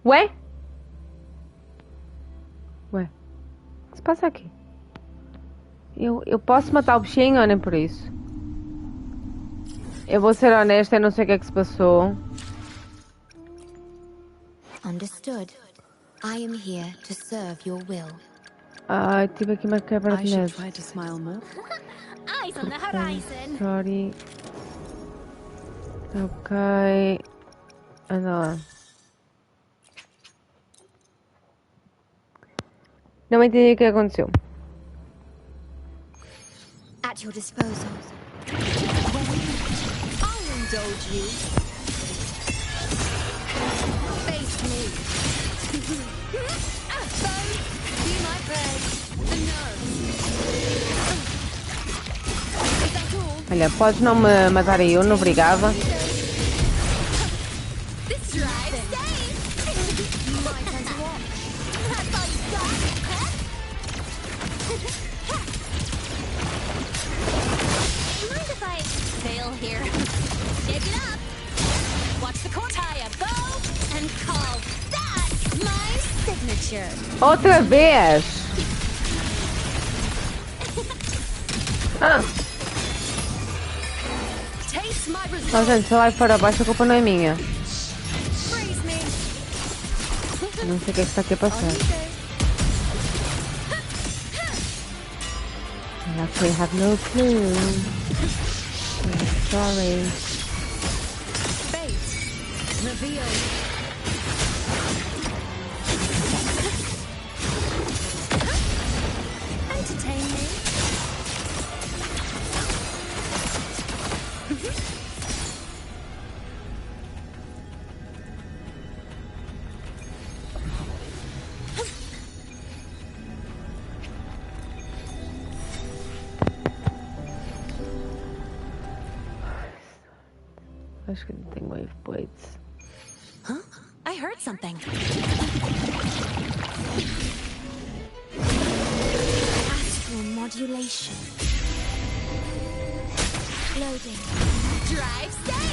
Ué? Ué? O que se passa aqui? Eu posso matar o bichinho ou nem por isso? Eu vou ser honesta, eu não sei o que é que se passou. Understood. I am here to serve your will. Ai, tive aqui uma quebra de I should neve. try to smile more. Eyes on the horizon. Sorry. Ok. Anda lá. Não entendi o que aconteceu. At your disposal. I'll indulge you. Face me. Bones, be my prey. The nerves. Is that all? Olha, podes não me matar aí, eu não obrigava. This drive stays. You might want to watch. That's all you got. Mind if I fail here? Shake it up. Watch the core tie a bow and call that my signature. Outra vez! Ah! Taste my Não, result. gente, se lá for abaixo a culpa não é minha. Praise me. Não sei o que é que está aqui a passar. I actually have no clue. I'm sorry. Fate. Reveal. Entertain me. Acho que não tem wave blades. Huh? I heard something. Astral modulation. Loading. Drive stay.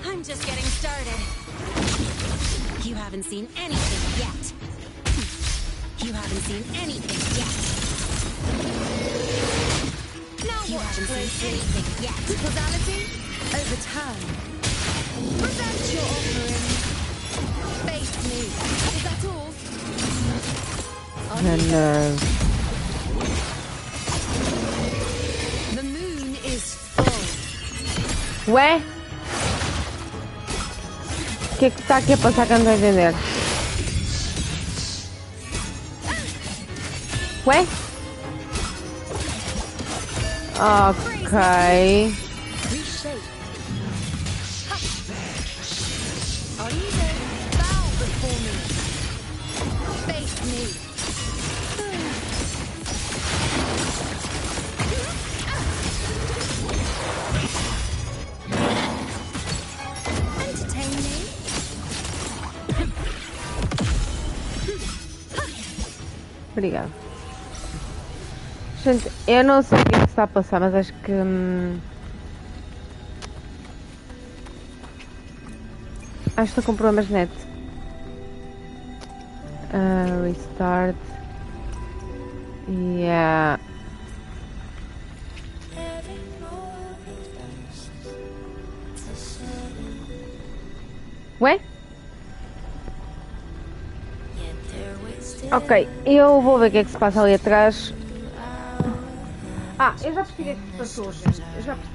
I'm just getting started. You haven't seen anything yet. You haven't seen anything yet. Now you haven't seen anything yet. Causality, overturn. Present your offering. Face me. Is that all? And, The moon is full. Ué? O que é que está aqui a passar que eu não estou a entender? Ué? Ok. Reshape. Are you there? Bow before me. Face me. Entertain me. Obrigada. Gente, eu não sei o que é que está a passar, mas acho que... acho que estou com problemas de net. Restart. Yeah. Ué? Ok, eu vou ver o que é que se passa ali atrás. Ah, eu já percebi o que é que se passou, gente. Eu já percebi.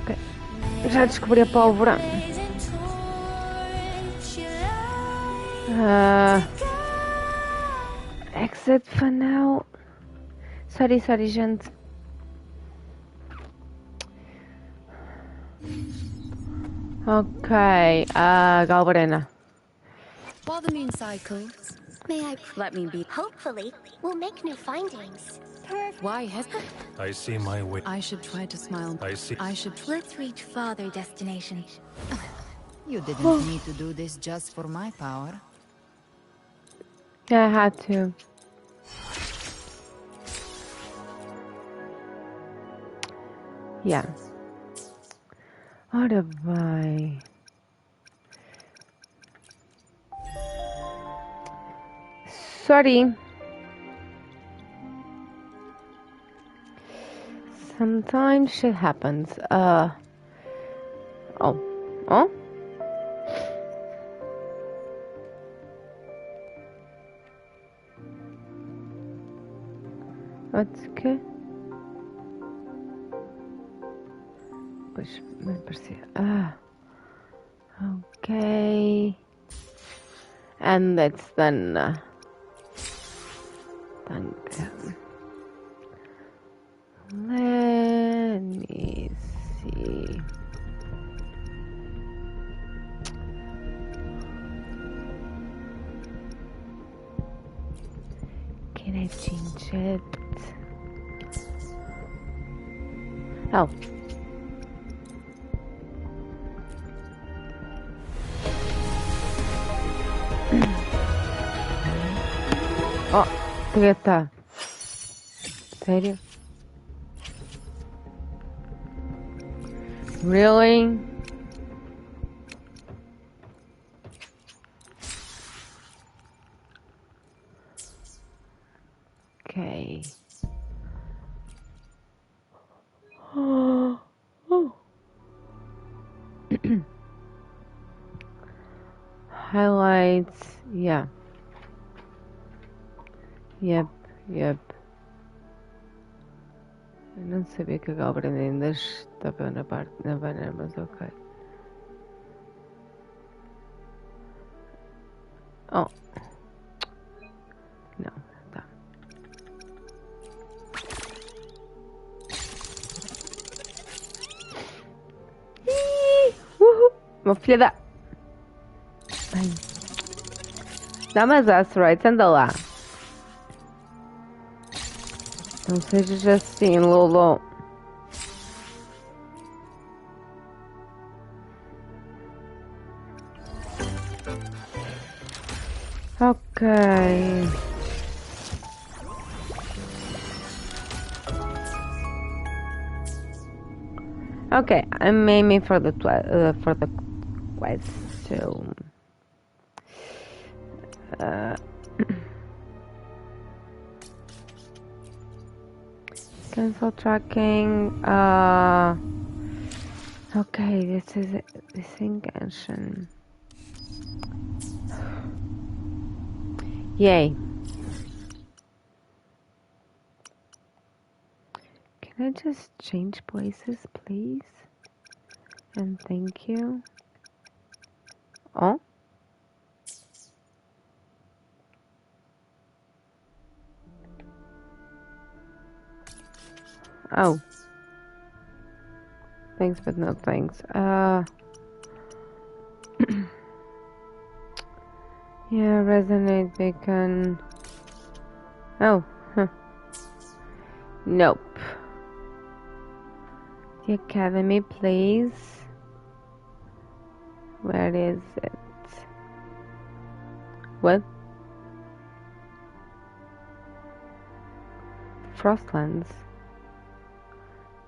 Ok, já descobri a pólvora. Exit for now. Sorry, gente. Okay, Galvarina. While the moon cycles, may I let me be? Hopefully, we'll make new findings. Why has I see my way. I should try to smile. I see. I should. Let's reach farther destination. You didn't need to do this just for my power. Yeah, I had to. Yeah. Ora bem. Sorry. Sometimes shit happens. Oh. Oh? What's okay? Pois, me parecia. Okay. And that's done. Danke. Let me see. Can I change it? Oh. Oh, treta. Sério? Really? Okay. Oh. Highlights. Yeah. Yep. Eu não sabia que a Galbrand ainda estava na parte na banner, mas ok. Oh. Não, tá. Uhul! Uma filha da... Ai. Dá mais asteroids, anda lá. Não sejas assim, Lolo. Okay. Okay, I'm aiming for the quest. So, cancel tracking. Okay, this is this intention. Yay. Can I just change places, please? And thank you. Oh? Oh. Thanks, but no thanks. Yeah, resonate beacon. Oh. Huh. Nope. The academy, please. Where is it? What? Frostlands.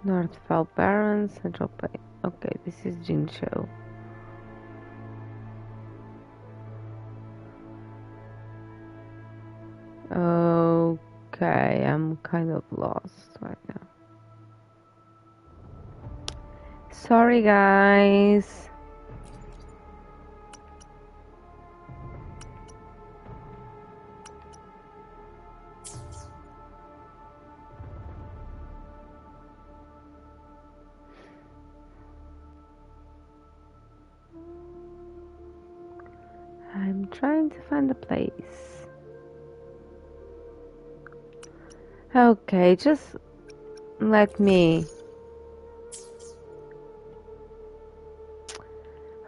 Northfell Barrens, Central Bay. Okay, this is Jinsho. Okay, I'm kind of lost right now. Sorry, guys. I'm trying to find a place. Okay, just let me.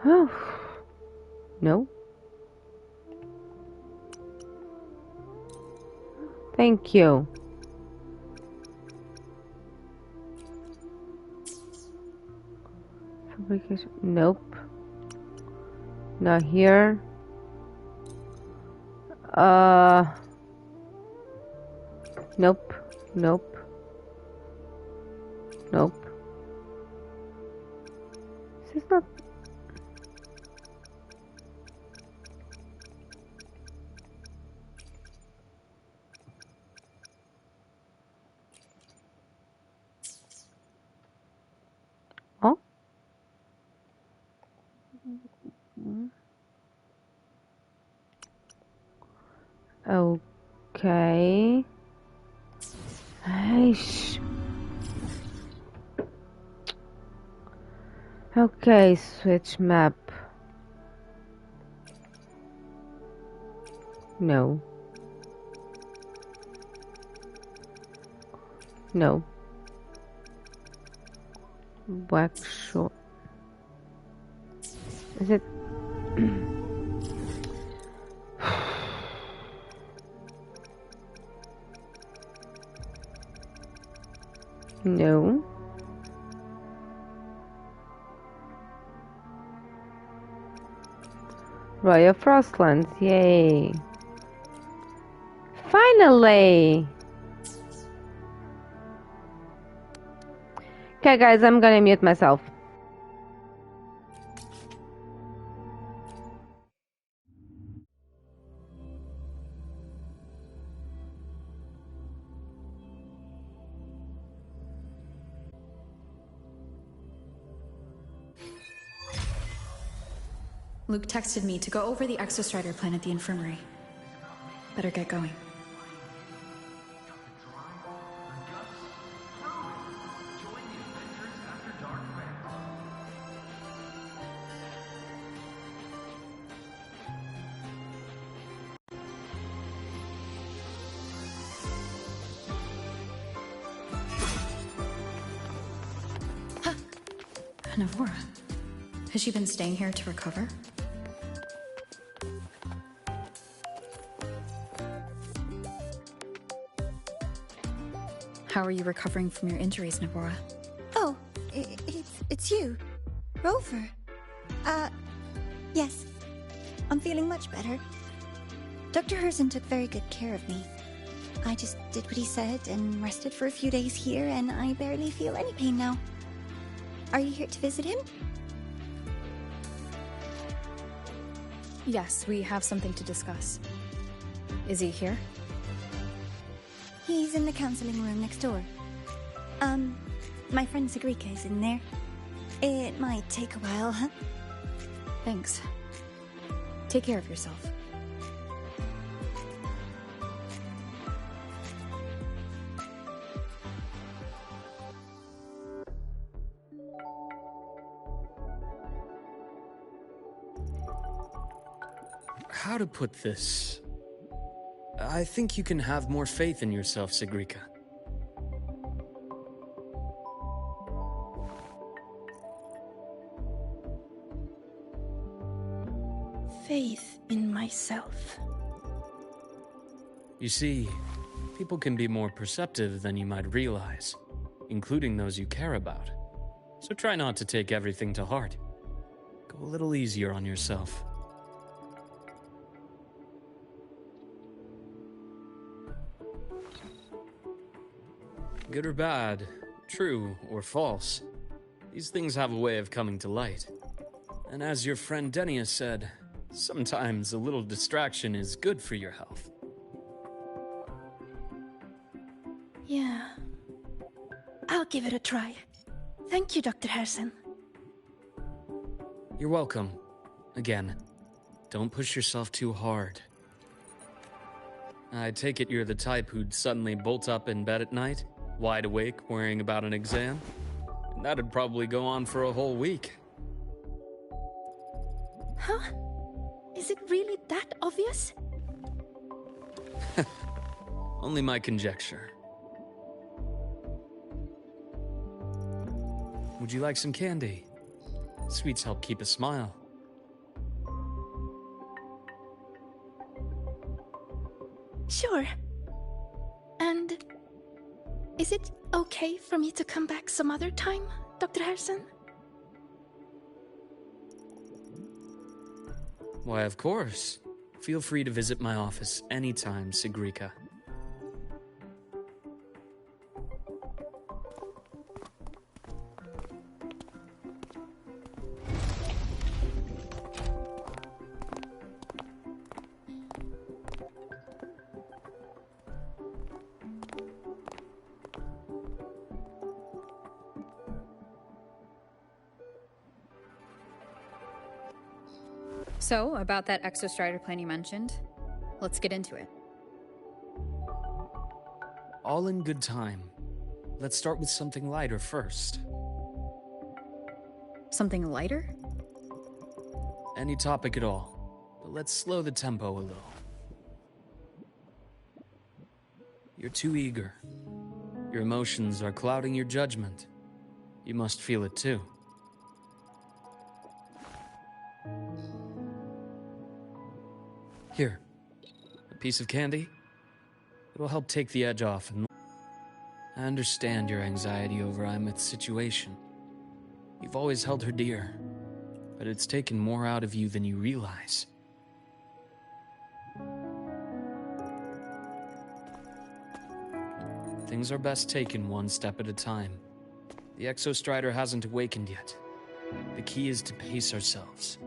Oh. No. Thank you. Fabrication. Nope. Not here. Nope. Nope. Nope. This is not. Oh. Okay. Eish. Okay, switch map. No. No. Black short. Is it? No. Royal Frostlands, yay. Finally! Okay guys, I'm gonna mute myself. Luke texted me to go over the Exostrider plan at the infirmary. Better get going. Huh. Navora. Has she been staying here to recover? How are you recovering from your injuries, Navora? Oh, it's you. Rover. Yes. I'm feeling much better. Dr. Herzen took very good care of me. I just did what he said and rested for a few days here, and I barely feel any pain now. Are you here to visit him? Yes, we have something to discuss. Is he here? He's in the counseling room next door. My friend Sigrika is in there. It might take a while, huh? Thanks. Take care of yourself. How to put this? I think you can have more faith in yourself, Sigrika. Faith in myself. You see, people can be more perceptive than you might realize, including those you care about. So try not to take everything to heart. Go a little easier on yourself. Good or bad, true or false, these things have a way of coming to light. And as your friend Denia said, sometimes a little distraction is good for your health. Yeah. I'll give it a try. Thank you, Dr. Herzen. You're welcome. Again, don't push yourself too hard. I take it you're the type who'd suddenly bolt up in bed at night, wide awake, worrying about an exam? And that'd probably go on for a whole week. Huh? Is it really that obvious? Only my conjecture. Would you like some candy? Sweets help keep a smile, Sure. And is it okay for me to come back some other time, Dr. Harrison? Why, of course. Feel free to visit my office anytime, Sigrika. So, about that Exostrider plan you mentioned, let's get into it. All in good time. Let's start with something lighter first. Something lighter? Any topic at all, but let's slow the tempo a little. You're too eager. Your emotions are clouding your judgment. You must feel it too. Here, a piece of candy. It'll help take the edge off. And I understand your anxiety over Imeth's situation. You've always held her dear, but it's taken more out of you than you realize. Things are best taken one step at a time. The Exostrider hasn't awakened yet. The key is to pace ourselves.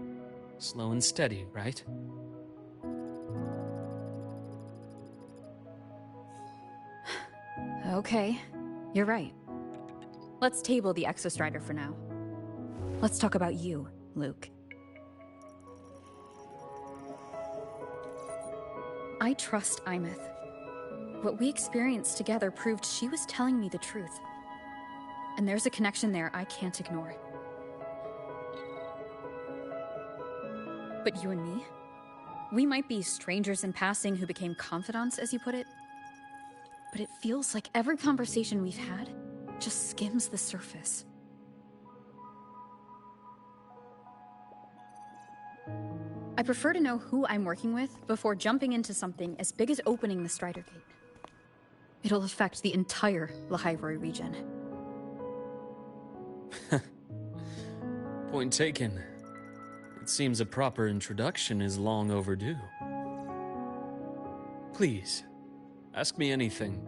Slow and steady, right? Okay, you're right. Let's table the Exostrider for now. Let's talk about you, Luke. I trust Imeth. What we experienced together proved she was telling me the truth. And there's a connection there I can't ignore. But you and me? We might be strangers in passing who became confidants, as you put it. But it feels like every conversation we've had just skims the surface. I prefer to know who I'm working with before jumping into something as big as opening the Strider Gate. It'll affect the entire Lahairoi region. Point taken. It seems a proper introduction is long overdue. Please, ask me anything.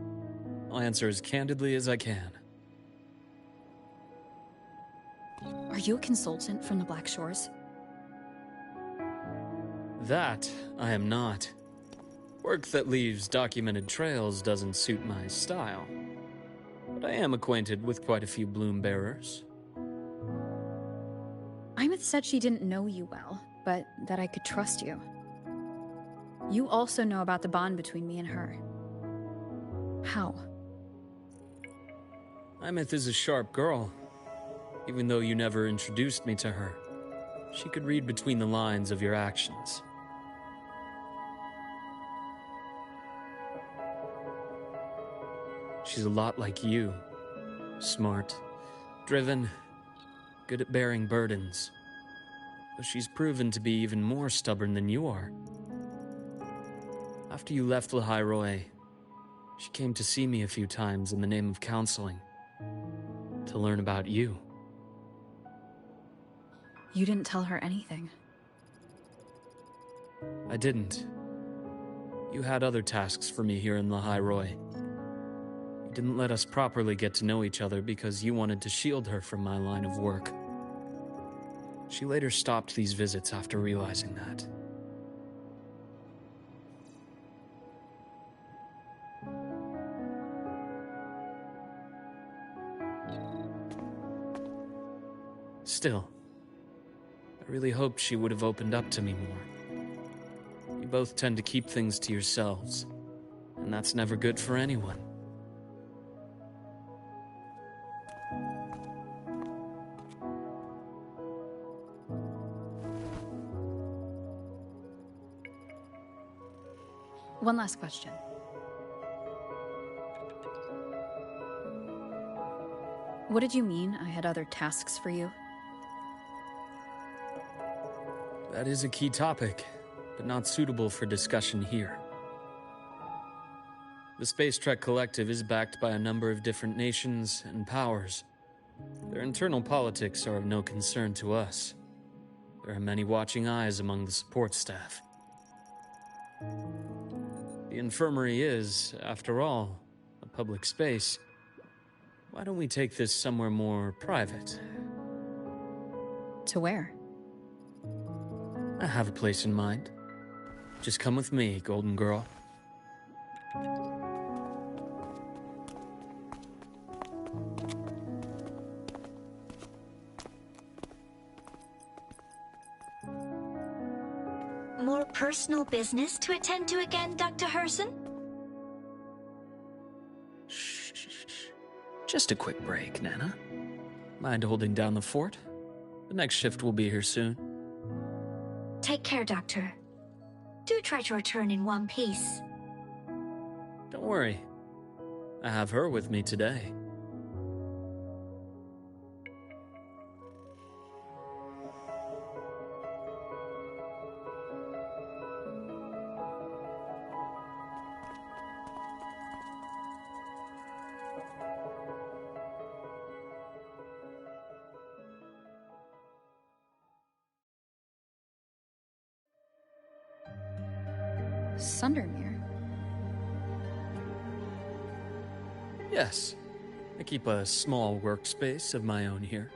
I'll answer as candidly as I can. Are you a consultant from the Black Shores? That I am not. Work that leaves documented trails doesn't suit my style. But I am acquainted with quite a few bloom bearers. Imeth said she didn't know you well, but that I could trust you. You also know about the bond between me and her. How? Imeth is a sharp girl. Even though you never introduced me to her, she could read between the lines of your actions. She's a lot like you. Smart, driven, good at bearing burdens. But she's proven to be even more stubborn than you are. After you left Lahairoi, she came to see me a few times in the name of counseling. To learn about you. You didn't tell her anything. I didn't. You had other tasks for me here in Lahairoi. You didn't let us properly get to know each other because you wanted to shield her from my line of work. She later stopped these visits after realizing that. Still, I really hoped she would have opened up to me more. You both tend to keep things to yourselves, and that's never good for anyone. One last question. What did you mean I had other tasks for you? That is a key topic, but not suitable for discussion here. The Space Trek Collective is backed by a number of different nations and powers. Their internal politics are of no concern to us. There are many watching eyes among the support staff. The infirmary is, after all, a public space. Why don't we take this somewhere more private? To where? I have a place in mind. Just come with me, Golden Girl. More personal business to attend to again, Dr. Herson? Shh. Just a quick break, Nana. Mind holding down the fort? The next shift will be here soon. Take care, Doctor. Do try to return in one piece. Don't worry. I have her with me today. Sundermere? Yes. I keep a small workspace of my own here.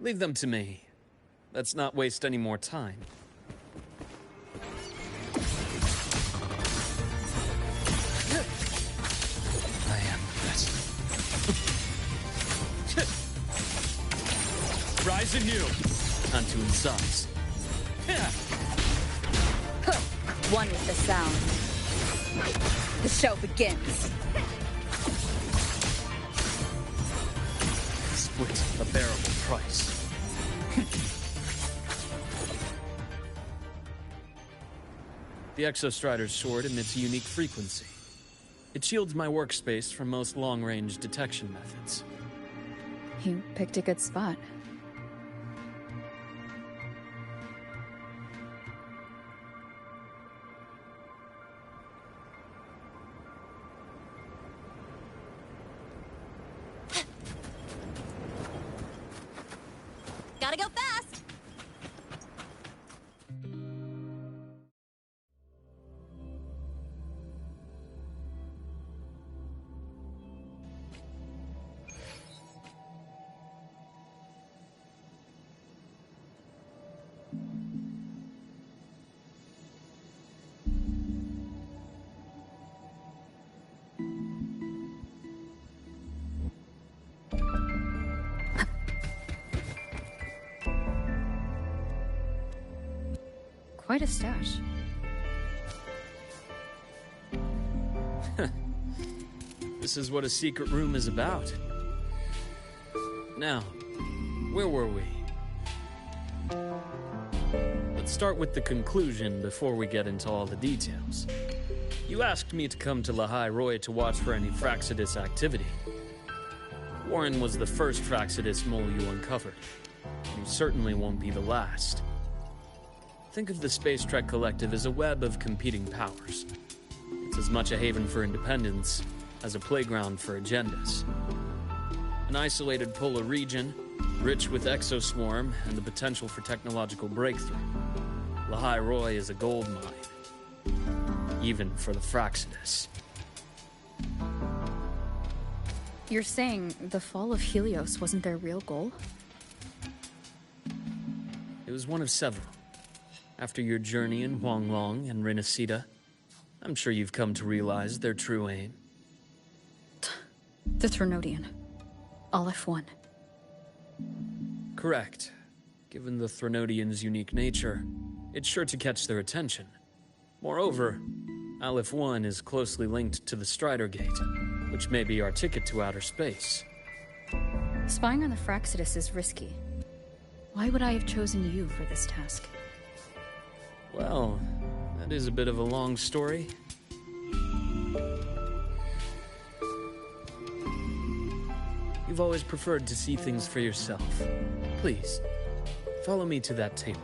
Leave them to me. Let's not waste any more time. I am ready. Rise anew. Unto size. One with the sound. The show begins. Split a bearable price. The Exostrider's sword emits a unique frequency. It shields my workspace from most long-range detection methods. You picked a good spot. Gotta go fast! Quite a stash. This is what a secret room is about. Now, where were we? Let's start with the conclusion before we get into all the details. You asked me to come to Lahai Roy to watch for any Fraxidus activity. Warren was the first Fraxidus mole you uncovered. You certainly won't be the last. Think of the Space Trek Collective as a web of competing powers. It's as much a haven for independence as a playground for agendas. An isolated polar region, Rich with exoswarm and the potential for technological breakthrough, Lahai Roy is a gold mine. Even for the Fraxidus. You're saying the fall of Helios wasn't their real goal? It was one of several. After your journey in Huanglong and Renacida, I'm sure you've come to realize their true aim. The Trinodian. Aleph 1. Correct. Given the Threnodian's unique nature, it's sure to catch their attention. Moreover, Aleph 1 is closely linked to the Strider Gate, which may be our ticket to outer space. Spying on the Fraxidus is risky. Why would I have chosen you for this task? Well, that is a bit of a long story. You've always preferred to see things for yourself. Please, follow me to that table.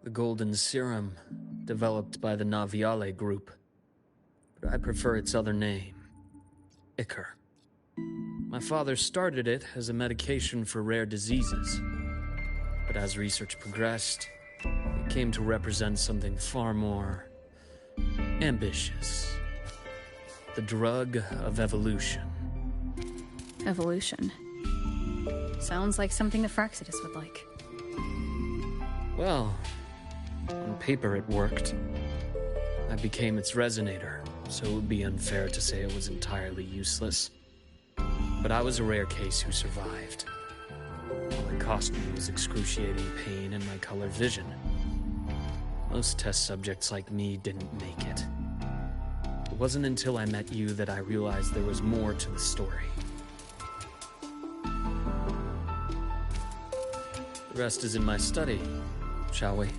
The golden serum, developed by the Naviale group. But I prefer its other name, Ichor. My father started it as a medication for rare diseases. But as research progressed, it came to represent something far more ambitious. The drug of evolution. Evolution. Sounds like something the Fraxidus would like. Well, on paper it worked. I became its resonator, so it would be unfair to say it was entirely useless. But I was a rare case who survived. All it cost me was excruciating pain and my color vision. Most test subjects like me didn't make it. It wasn't until I met you that I realized there was more to the story. The rest is in my study, shall we?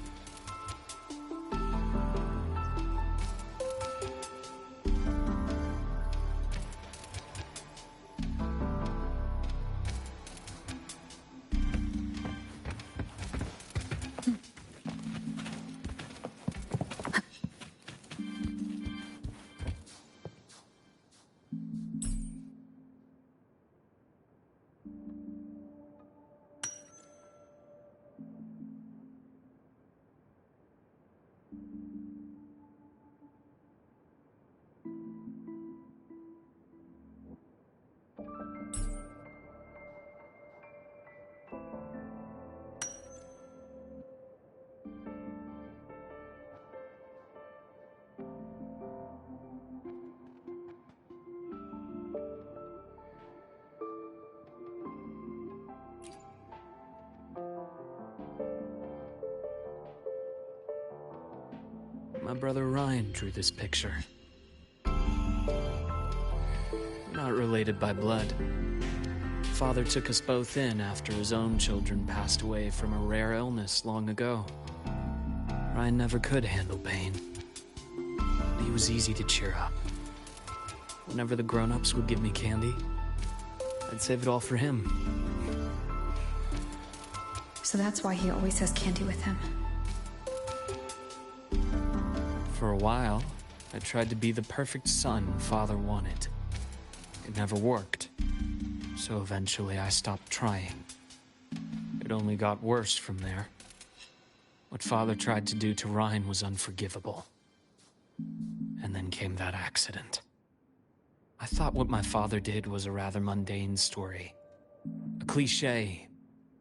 My brother Ryan drew this picture. Not related by blood. Father took us both in after his own children passed away from a rare illness long ago. Ryan never could handle pain. But he was easy to cheer up. Whenever the grown-ups would give me candy, I'd save it all for him. So that's why he always has candy with him. For a while, I tried to be the perfect son Father wanted. It never worked, so eventually I stopped trying. It only got worse from there. What Father tried to do to Ryan was unforgivable. And then came that accident. I thought what my father did was a rather mundane story. A cliché.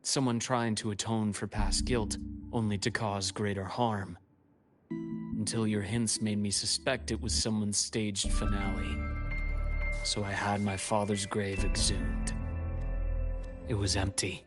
Someone trying to atone for past guilt, only to cause greater harm. until your hints made me suspect it was someone's staged finale. So I had my father's grave exhumed. It was empty.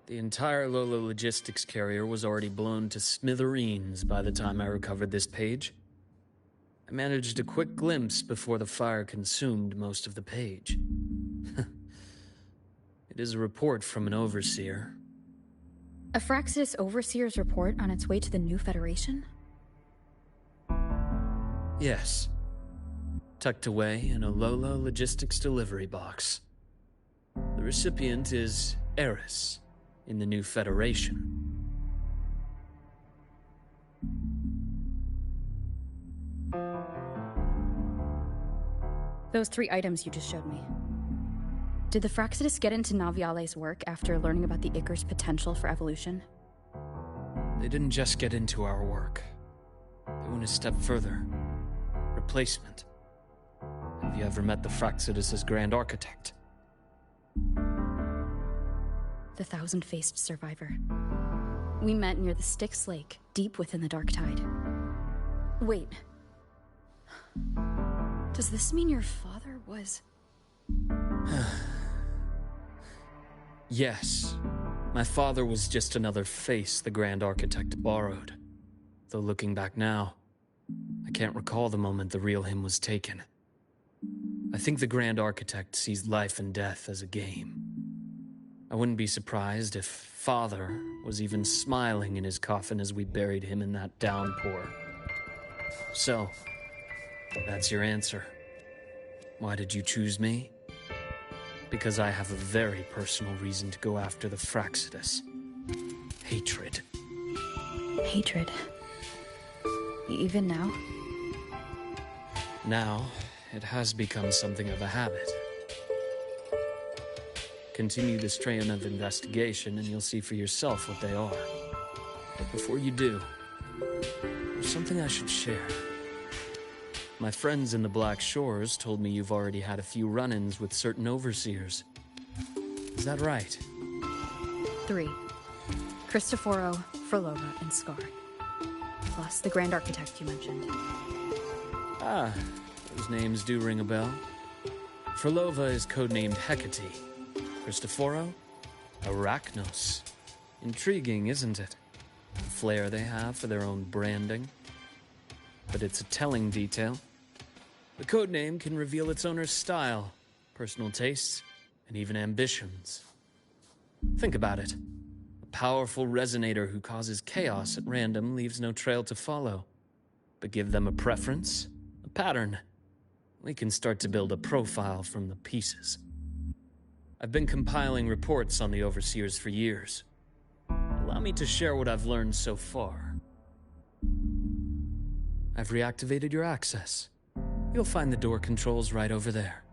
The entire Lola logistics carrier was already blown to smithereens by the time I recovered this page. I managed a quick glimpse before the fire consumed most of the page. It is a report from an overseer. A Fraxis Overseer's report on its way to the new Federation? Yes. Tucked away in a Lola logistics delivery box. The recipient is Eris, in the new Federation. Those 3 items you just showed me. Did the Fraxidus get into Naviale's work after learning about the Icar's potential for evolution? They didn't just get into our work. They went a step further. Replacement. Have you ever met the Fraxidus' Grand Architect? The thousand-faced survivor. We met near the Styx Lake, deep within the Dark Tide. Wait. Does this mean your father was... Yes. My father was just another face the Grand Architect borrowed. Though looking back now, I can't recall the moment the real him was taken. I think the Grand Architect sees life and death as a game. I wouldn't be surprised if Father was even smiling in his coffin as we buried him in that downpour. So, that's your answer. Why did you choose me? Because I have a very personal reason to go after the Fraxidus. Hatred. Hatred. Even now? Now, it has become something of a habit. Continue this train of investigation and you'll see for yourself what they are. But before you do, there's something I should share. My friends in the Black Shores told me you've already had a few run-ins with certain overseers. Is that right? 3. Cristoforo, Frolova, and Scar. Plus the Grand Architect you mentioned. Ah, those names do ring a bell. Frolova is codenamed Hecate. Cristoforo? Arachnos. Intriguing, isn't it? The flair they have for their own branding. But it's a telling detail. The codename can reveal its owner's style, personal tastes, and even ambitions. Think about it. A powerful resonator who causes chaos at random leaves no trail to follow. But give them a preference, a pattern. We can start to build a profile from the pieces. I've been compiling reports on the Overseers for years. Allow me to share what I've learned so far. I've reactivated your access. You'll find the door controls right over there.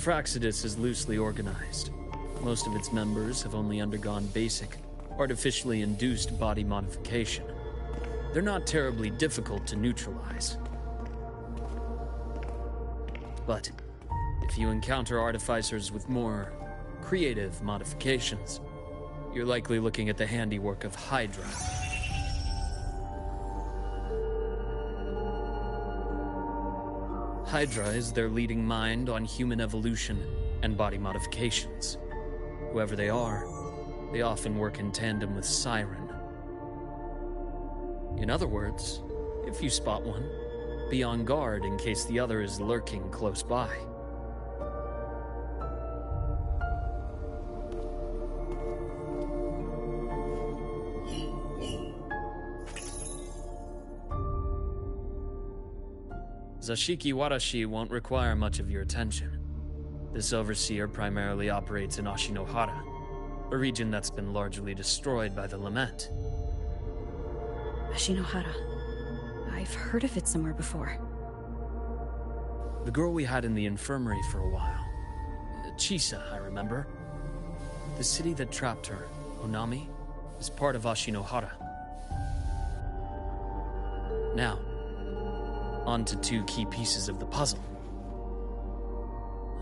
Fraccidus is loosely organized. Most of its members have only undergone basic, artificially induced body modification. They're not terribly difficult to neutralize. But if you encounter artificers with more creative modifications, you're likely looking at the handiwork of Hydra. Hydra is their leading mind on human evolution and body modifications. Whoever they are, they often work in tandem with Siren. In other words, if you spot one, be on guard in case the other is lurking close by. Zashiki Warashi won't require much of your attention. This overseer primarily operates in Ashinohara, a region that's been largely destroyed by the Lament. Ashinohara. I've heard of it somewhere before. The girl we had in the infirmary for a while. Chisa, I remember. The city that trapped her, Onami, is part of Ashinohara. Now, on to two key pieces of the puzzle.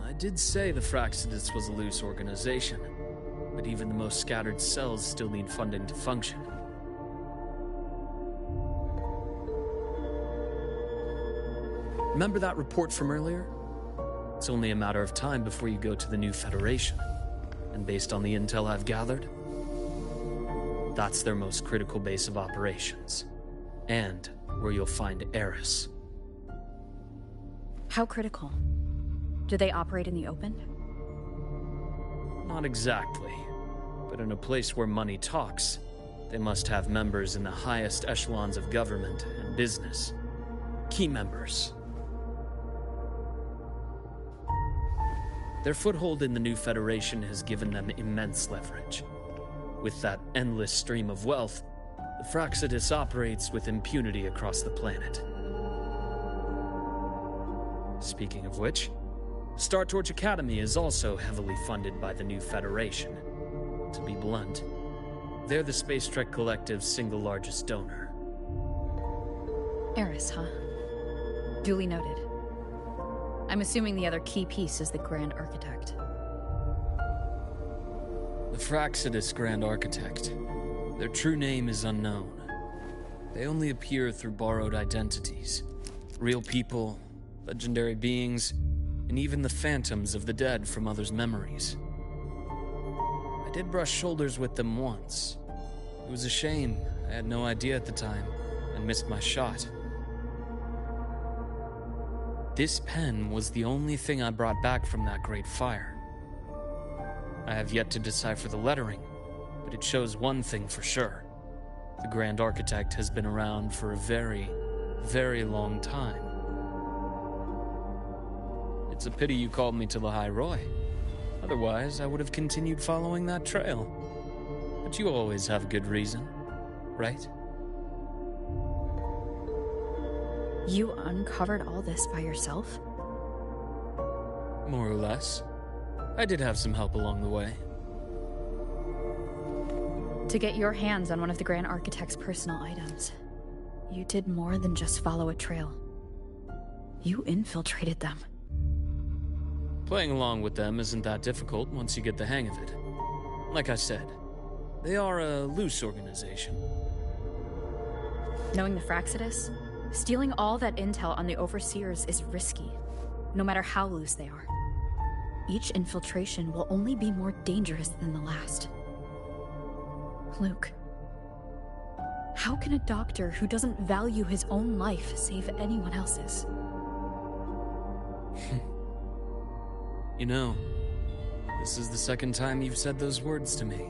I did say the Fraccidus was a loose organization, but even the most scattered cells still need funding to function. Remember that report from earlier? It's only a matter of time before you go to the new Federation. And based on the intel I've gathered, that's their most critical base of operations. And where you'll find Eris. How critical? Do they operate in the open? Not exactly. But in a place where money talks, they must have members in the highest echelons of government and business. Key members. Their foothold in the new Federation has given them immense leverage. With that endless stream of wealth, the Fraccidus operates with impunity across the planet. Speaking of which, Star Torch Academy is also heavily funded by the new Federation. To be blunt, they're the Space Trek Collective's single largest donor. Eris, huh? Duly noted. I'm assuming the other key piece is the Grand Architect. The Fraccidus Grand Architect. Their true name is unknown. They only appear through borrowed identities. Real people, legendary beings, and even the phantoms of the dead from others' memories. I did brush shoulders with them once. It was a shame. I had no idea at the time, and missed my shot. This pen was the only thing I brought back from that great fire. I have yet to decipher the lettering, but it shows one thing for sure. The Grand Architect has been around for a very, very long time. It's a pity you called me to the High Roy. Otherwise, I would have continued following that trail. But you always have good reason, right? You uncovered all this by yourself? More or less. I did have some help along the way. To get your hands on one of the Grand Architect's personal items, you did more than just follow a trail. You infiltrated them. Playing along with them isn't that difficult once you get the hang of it. Like I said, they are a loose organization. Knowing the Fraccidus, stealing all that intel on the Overseers is risky, no matter how loose they are. Each infiltration will only be more dangerous than the last. Luke, how can a doctor who doesn't value his own life save anyone else's? You know, this is the second time you've said those words to me.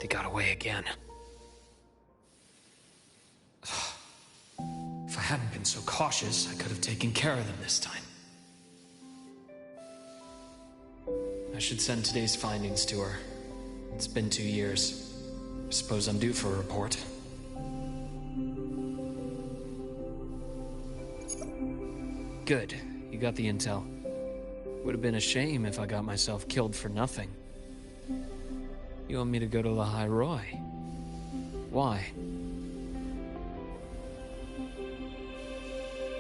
They got away again. If I hadn't been so cautious, I could have taken care of them this time. I should send today's findings to her. It's been 2 years. I suppose I'm due for a report. Good. You got the intel. Would have been a shame if I got myself killed for nothing. You want me to go to the High Roy? Why?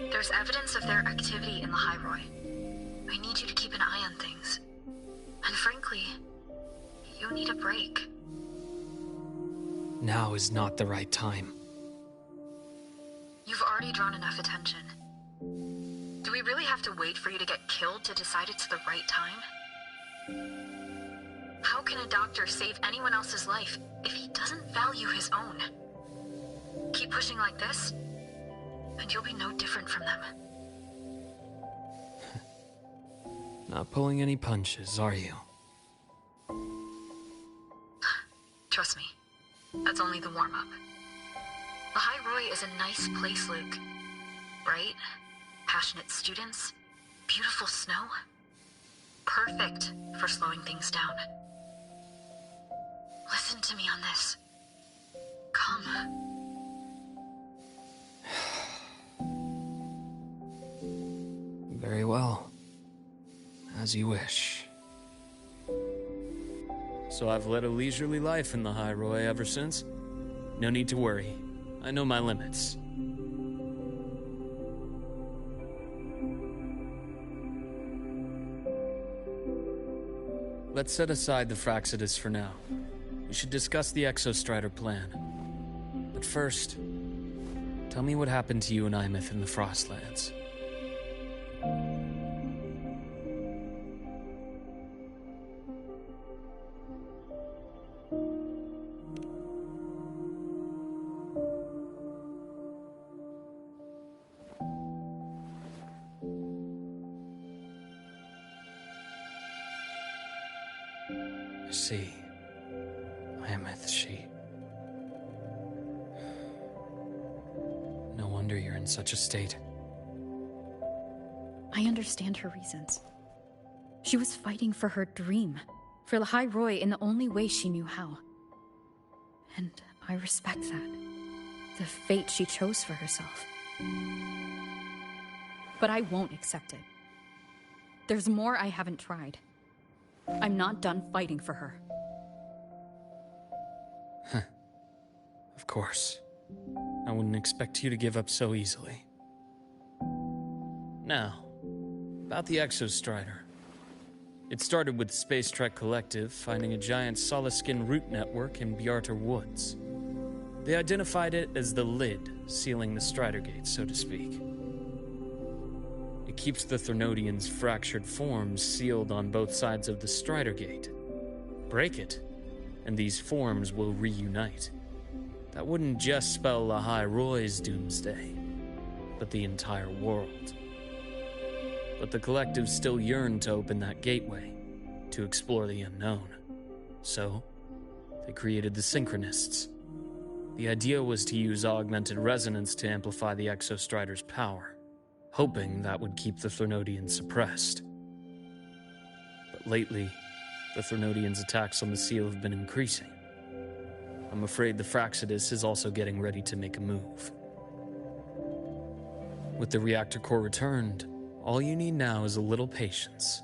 There's evidence of their activity in the High Roy. I need you to keep an eye on things. And frankly, you need a break. Now is not the right time. You've already drawn enough attention. Do we really have to wait for you to get killed to decide it's the right time? How can a doctor save anyone else's life if he doesn't value his own? Keep pushing like this, and you'll be no different from them. Not pulling any punches, are you? Trust me, that's only the warm-up. The High Roy is a nice place, Luke. Bright, passionate students, beautiful snow. Perfect for slowing things down. Listen to me on this. Come. Very well. As you wish. So I've led a leisurely life in the High Roy ever since. No need to worry. I know my limits. Let's set aside the Fraxidus for now. We should discuss the Exostrider plan. But first, tell me what happened to you and Imeth in the Frostlands. I see. Imeth, she... No wonder you're in such a state. I understand her reasons. She was fighting for her dream, for the High Roy in the only way she knew how. And I respect that. The fate she chose for herself. But I won't accept it. There's more I haven't tried. I'm not done fighting for her. Of course. I wouldn't expect you to give up so easily. Now, about the Exostrider. It started with Space Trek Collective finding a giant Solaskin root network in Bjartar Woods. They identified it as the lid, sealing the Strider Gate, so to speak. It keeps the Thernodians' fractured forms sealed on both sides of the Strider Gate. Break it, and these forms will reunite. That wouldn't just spell the High Roy's doomsday, but the entire world. But the Collective still yearned to open that gateway, to explore the unknown. So, they created the Synchronists. The idea was to use augmented resonance to amplify the Exostrider's power, hoping that would keep the Thernodians suppressed. But lately, the Thernodians' attacks on the seal have been increasing. I'm afraid the Fraxidus is also getting ready to make a move. With the reactor core returned, all you need now is a little patience.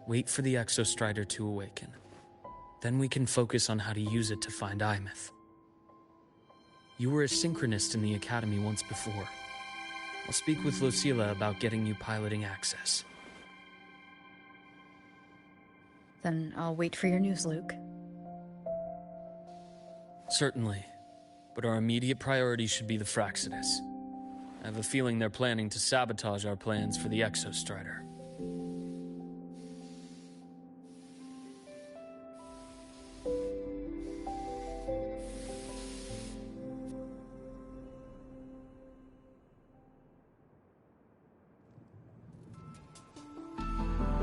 Wait for the Exostrider to awaken. Then we can focus on how to use it to find Imeth. You were a synchronist in the Academy once before. I'll speak with Lucilla about getting you piloting access. Then I'll wait for your news, Luke. Certainly. But our immediate priority should be the Fraxidus. I have a feeling they're planning to sabotage our plans for the Exostrider.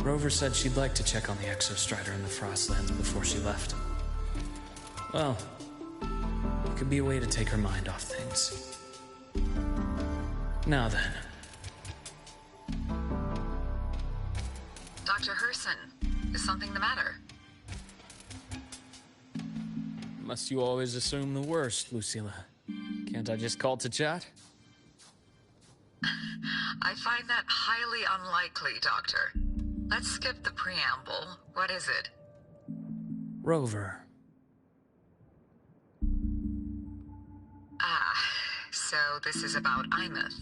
Rover said she'd like to check on the Exostrider in the Frostlands before she left. Well, it could be a way to take her mind off things. Now then. Dr. Herson, is something the matter? Must you always assume the worst, Lucilla? Can't I just call to chat? I find that highly unlikely, Doctor. Let's skip the preamble. What is it? Rover. Ah, so this is about Imeth.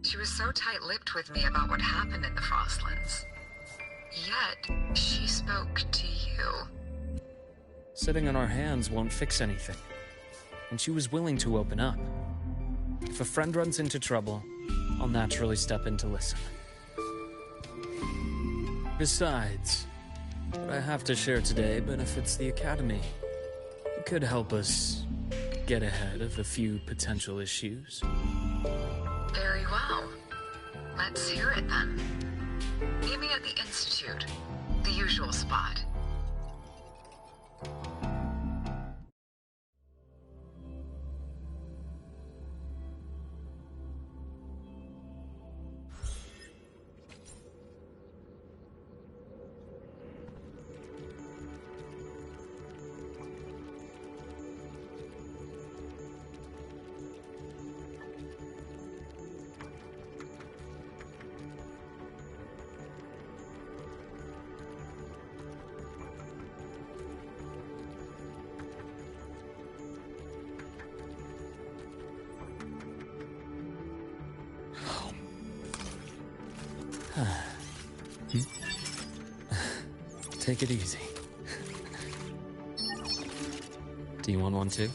She was so tight-lipped with me about what happened in the Frostlands. Yet, she spoke to you. Sitting on our hands won't fix anything. And she was willing to open up. If a friend runs into trouble, I'll naturally step in to listen. Besides, what I have to share today benefits the Academy. It could help us get ahead of a few potential issues. Very well. Let's hear it then. Meet me at the Institute, the usual spot. Take it easy. Do you want one too?